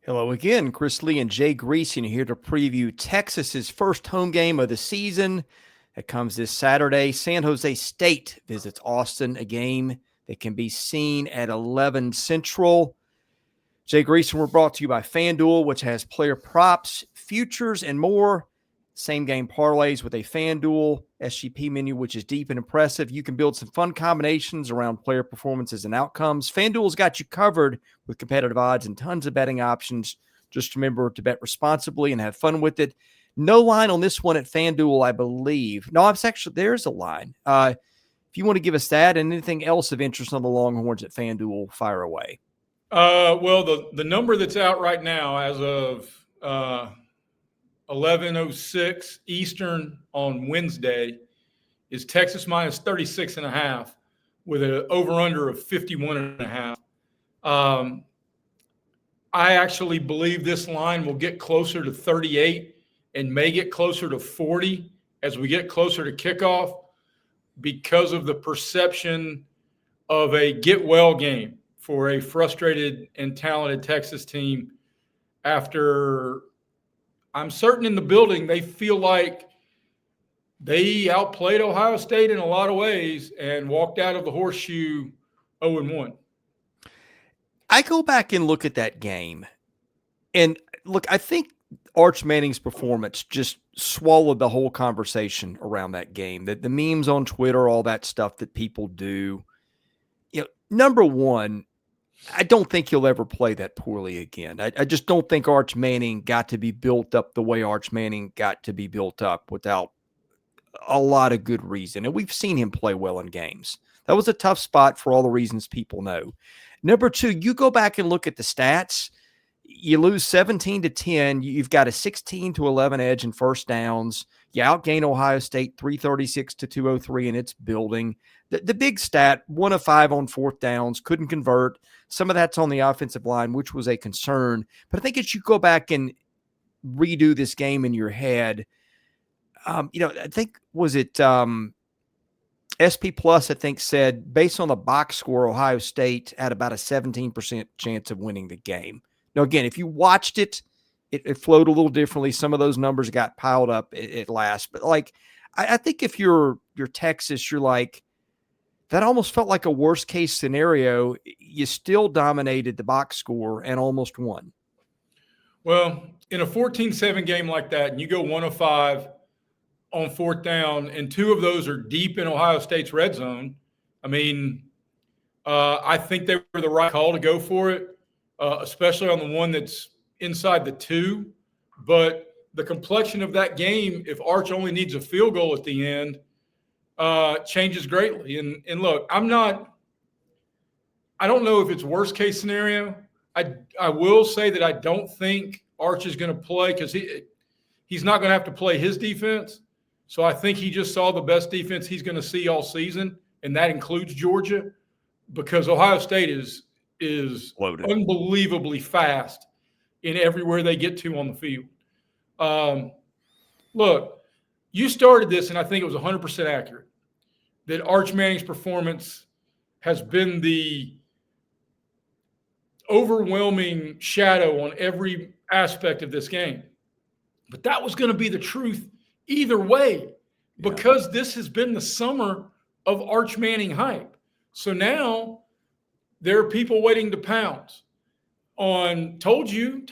Hello again, Chris Lee and Jay Greeson here to preview Texas's first home game of the season. It comes this Saturday. San Jose State visits Austin, a game that can be seen at 11 Central. Jay Greeson, we're brought to you by FanDuel, which has player props, futures, and more. Same game parlays with a FanDuel SGP menu, which is deep and impressive. You can build some fun combinations around player performances and outcomes. FanDuel's got you covered with competitive odds and tons of betting options. Just remember to bet responsibly and have fun with it. No line on this one at FanDuel, I believe. No, it's actually, there's a line. If you want to give us that and anything else of interest on the Longhorns at FanDuel, fire away. Well, the number that's out right now as of 11:06 Eastern on Wednesday is Texas minus 36.5 with an over-under of 51.5. I actually believe this line will get closer to 38 and may get closer to 40 as we get closer to kickoff because of the perception of a get-well game for a frustrated and talented Texas team after I'm certain in the building they feel like they outplayed Ohio State in a lot of ways and walked out of the horseshoe 0-1. I go back and look at that game, and look, I think Arch Manning's performance just swallowed the whole conversation around that game. The memes on Twitter, all that stuff that people do. You know, number one, I don't think he'll ever play that poorly again. I just don't think Arch Manning got to be built up the way Arch Manning got to be built up without a lot of good reason. And we've seen him play well in games. That was a tough spot for all the reasons people know. Number two, you go back and look at the stats. You lose 17-10. You've got a 16-11 edge in first downs. You outgain Ohio State 336-203 in its building. The big stat, 1 of 5 on fourth downs, couldn't convert. Some of that's on the offensive line, which was a concern. But I think as you go back and redo this game in your head, I think, was it SP Plus, I think, said, based on the box score, Ohio State had about a 17% chance of winning the game. Now, again, if you watched it, it flowed a little differently. Some of those numbers got piled up at last. But, like, I think if you're Texas, you're like, that almost felt like a worst-case scenario. You still dominated the box score and almost won. Well, in a 14-7 game like that, and you go 1 of 5 on fourth down, and 2 of those are deep in Ohio State's red zone, I mean, I think they were the right call to go for it, especially on the one that's inside the 2. But the complexion of that game, if Arch only needs a field goal at the end, changes greatly. And look, I don't know if it's worst case scenario. I will say that I don't think Arch is going to play because he's not going to have to play his defense. So I think he just saw the best defense he's going to see all season, and that includes Georgia, because Ohio State is loaded, unbelievably fast in everywhere they get to on the field. Look, you started this, and I think it was 100% accurate, that Arch Manning's performance has been the overwhelming shadow on every aspect of this game. But that was going to be the truth either way, because this has been the summer of Arch Manning hype. So now there are people waiting to pounce on, told you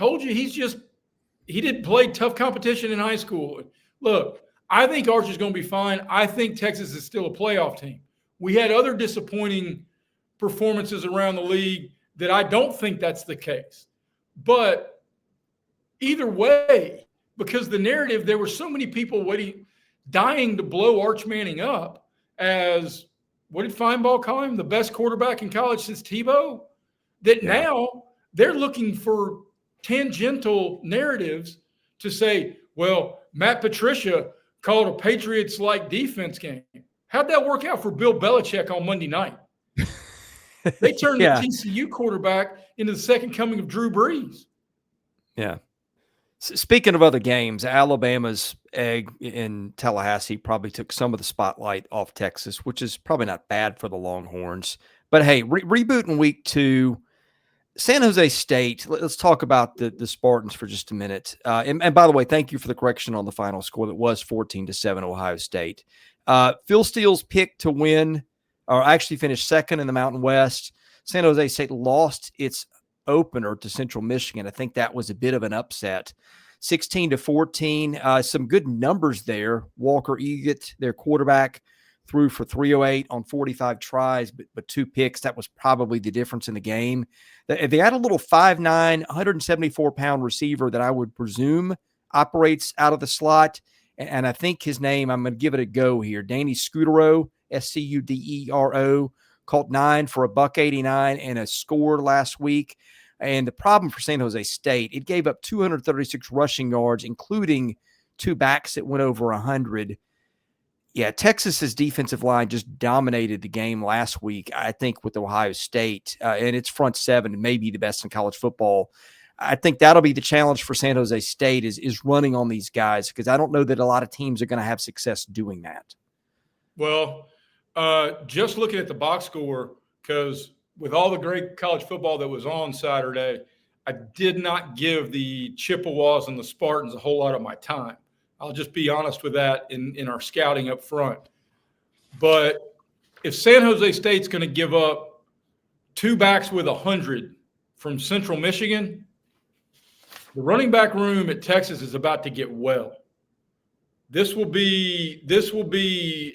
he didn't play tough competition in high school. Look, I think Arch is going to be fine. I think Texas is still a playoff team. We had other disappointing performances around the league that I don't think that's the case. But either way, because the narrative, there were so many people dying to blow Arch Manning up as, what did Feinbaugh call him? The best quarterback in college since Tebow? That now they're looking for tangential narratives to say, well, Matt Patricia called a Patriots-like defense game. How'd that work out for Bill Belichick on Monday night? They turned the TCU quarterback into the second coming of Drew Brees. Yeah. Speaking of other games, Alabama's egg in Tallahassee probably took some of the spotlight off Texas, which is probably not bad for the Longhorns. But hey, reboot in week 2. San Jose State, let's talk about the Spartans for just a minute. And by the way, thank you for the correction on the final score. That was 14-7 Ohio State. Phil Steele's pick to win, or actually finished second in the Mountain West. San Jose State lost its opener to Central Michigan. I think that was a bit of an upset. 16-14. Some good numbers there. Walker Eggett, their quarterback, threw for 308 on 45 tries, but 2 picks. That was probably the difference in the game. They had a little 5'9", 174-pound receiver that I would presume operates out of the slot. And I think his name, I'm going to give it a go here. Danny Scudero, Scudero, caught 9 for $189 and a score last week. And the problem for San Jose State, it gave up 236 rushing yards, including 2 backs that went over 100. Yeah, Texas's defensive line just dominated the game last week, I think, with Ohio State. And its front seven may be the best in college football. I think that'll be the challenge for San Jose State is running on these guys, because I don't know that a lot of teams are going to have success doing that. Well, just looking at the box score, because with all the great college football that was on Saturday, I did not give the Chippewas and the Spartans a whole lot of my time. I'll just be honest with that in our scouting up front. But if San Jose State's going to give up 2 backs with 100 from Central Michigan, the running back room at Texas is about to get well. This will be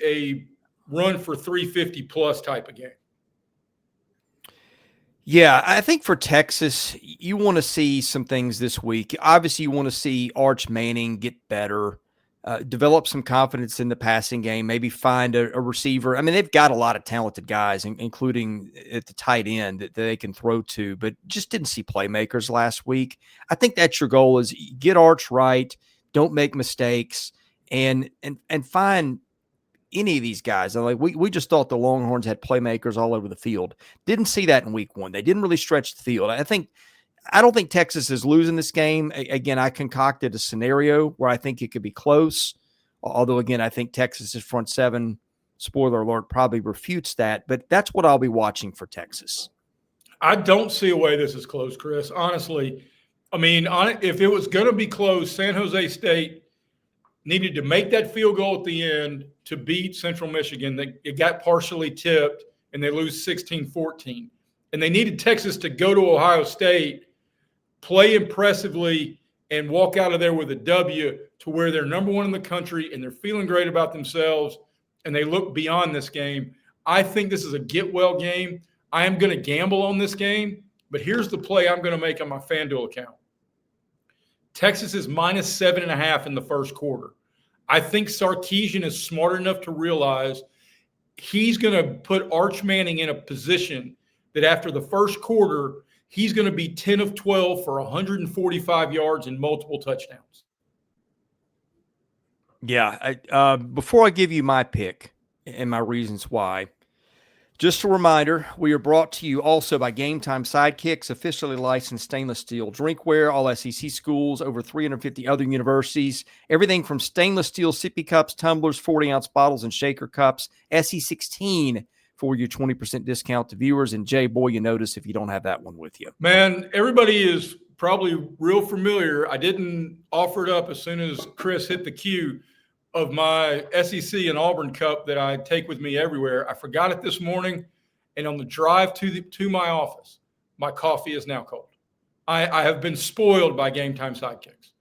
a run for 350 plus type of game. Yeah, I think for Texas, you want to see some things this week. Obviously, you want to see Arch Manning get better, develop some confidence in the passing game, maybe find a receiver. I mean, they've got a lot of talented guys, including at the tight end that they can throw to, but just didn't see playmakers last week. I think that's your goal, is get Arch right, don't make mistakes, and find any of these guys. Like we just thought the Longhorns had playmakers all over the field. Didn't see that in week 1. They didn't really stretch the field. I don't think Texas is losing this game. Again, I concocted a scenario where I think it could be close. Although, again, I think Texas's front seven, spoiler alert, probably refutes that. But that's what I'll be watching for Texas. I don't see a way this is close, Chris. Honestly, I mean, if it was going to be close, San Jose State needed to make that field goal at the end to beat Central Michigan. It got partially tipped, and they lose 16-14. And they needed Texas to go to Ohio State, play impressively, and walk out of there with a W to where they're number 1 in the country and they're feeling great about themselves and they look beyond this game. I think this is a get-well game. I am going to gamble on this game, but here's the play I'm going to make on my FanDuel account. Texas is minus 7.5 in the first quarter. I think Sarkisian is smart enough to realize he's going to put Arch Manning in a position that after the first quarter, he's going to be 10 of 12 for 145 yards and multiple touchdowns. Yeah. Before I give you my pick and my reasons why, just a reminder, we are brought to you also by GameTime SIDEKICKS, officially licensed stainless steel drinkware, all SEC schools, over 350 other universities, everything from stainless steel sippy cups, tumblers, 40-ounce bottles, and shaker cups, SE16 for your 20% discount to viewers. And Jay, boy, you notice if you don't have that one with you. Man, everybody is probably real familiar. I didn't offer it up as soon as Chris hit the cue of my SEC and Auburn cup that I take with me everywhere. I forgot it this morning, and on the drive to my office, my coffee is now cold. I have been spoiled by GameTime SIDEKICKS.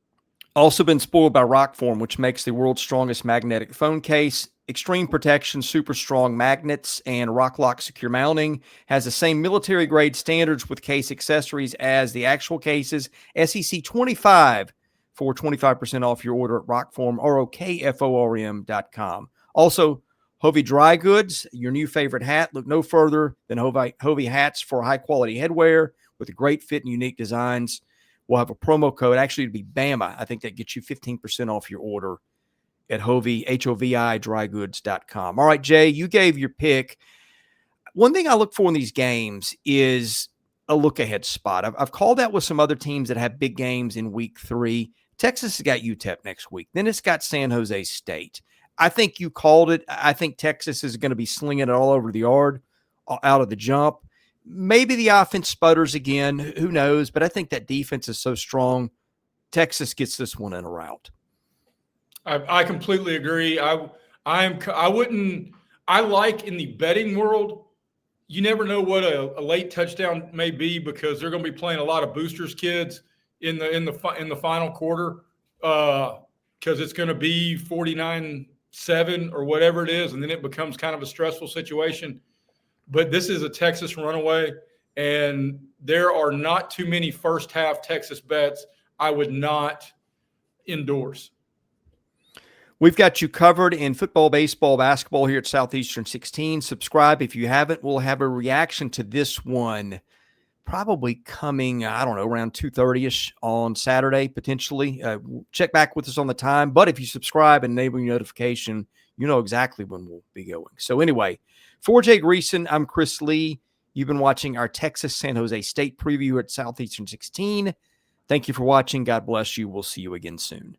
Also been spoiled by ROKFORM, which makes the world's strongest magnetic phone case. Extreme protection, super strong magnets, and RockLock secure mounting. Has the same military-grade standards with case accessories as the actual cases. SEC 25 for 25% off your order at ROKFORM, ROKFORM.com. Also, HOVI Dry Goods, your new favorite hat. Look no further than HOVI hats for high-quality headwear with a great fit and unique designs. We'll have a promo code. Actually, it'd be BAMA. I think that gets you 15% off your order at HOVI, HOVI, drygoods.com. All right, Jay, you gave your pick. One thing I look for in these games is a look-ahead spot. I've called that with some other teams that have big games in week 3. Texas has got UTEP next week. Then it's got San Jose State. I think you called it. I think Texas is going to be slinging it all over the yard, out of the jump. Maybe the offense sputters again. Who knows? But I think that defense is so strong. Texas gets this one in a rout. I completely agree. I like in the betting world, you never know what a late touchdown may be because they're going to be playing a lot of boosters kids in the final quarter because it's going to be 49-7 or whatever it is, and then it becomes kind of a stressful situation. But this is a Texas runaway, and there are not too many first half Texas bets I would not endorse. We've got you covered in football, baseball, basketball here at Southeastern 16. Subscribe if you haven't. We'll have a reaction to this one probably coming, I don't know, around 2:30ish on Saturday, potentially. Check back with us on the time. But if you subscribe and enable your notification, you know exactly when we'll be going. So anyway, for Jay Greeson, I'm Chris Lee. You've been watching our Texas San Jose State preview at Southeastern 16. Thank you for watching. God bless you. We'll see you again soon.